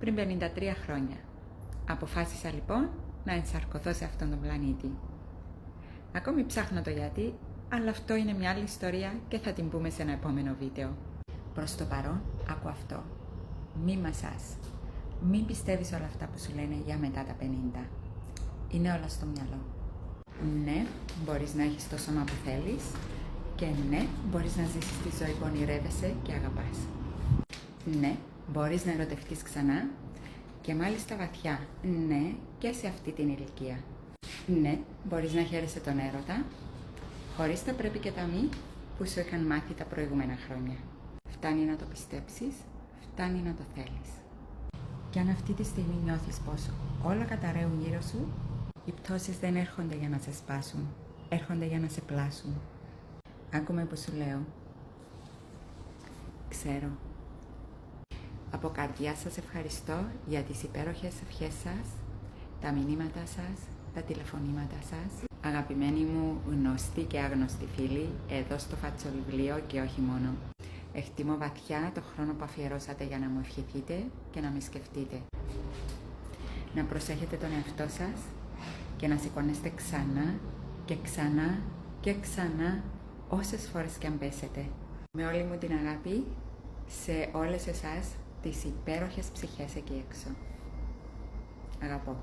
πριν 53 χρόνια. Αποφάσισα λοιπόν να ενσαρκωθώ σε αυτόν τον πλανήτη. Ακόμη ψάχνω το γιατί, αλλά αυτό είναι μια άλλη ιστορία και θα την πούμε σε ένα επόμενο βίντεο. Προς το παρόν, άκου αυτό. Μη μασάς. Μην πιστεύεις όλα αυτά που σου λένε για μετά τα 50. Είναι όλα στο μυαλό. Ναι, μπορείς να έχεις το σώμα που θέλεις και ναι, μπορείς να ζήσεις τη ζωή που ονειρεύεσαι και αγαπάς. Ναι, μπορείς να ερωτευτείς ξανά και μάλιστα βαθιά. Ναι, και σε αυτή την ηλικία. Ναι, μπορείς να χαίρεσαι τον έρωτα χωρίς τα πρέπει και τα μη που σου είχαν μάθει τα προηγούμενα χρόνια. Φτάνει να το πιστέψεις, φτάνει να το θέλεις. Και αν αυτή τη στιγμή νιώθεις πως όλα καταραίουν γύρω σου, οι πτώσεις δεν έρχονται για να σε σπάσουν, έρχονται για να σε πλάσουν. Άκουμε που σου λέω. Ξέρω. Από καρδιά σας ευχαριστώ για τις υπέροχες ευχές σας, τα μηνύματα σας, τα τηλεφωνήματα σας. Αγαπημένοι μου γνωστοί και άγνωστοι φίλοι, εδώ στο Φατσοβιβλίο και όχι μόνο. Εκτιμώ βαθιά το χρόνο που αφιερώσατε για να μου ευχηθείτε και να με σκεφτείτε. Να προσέχετε τον εαυτό σας και να σηκώνεστε ξανά και ξανά και ξανά όσες φορές και αν πέσετε. Με όλη μου την αγάπη σε όλες εσάς τις υπέροχες ψυχές εκεί έξω. Αγαπώ.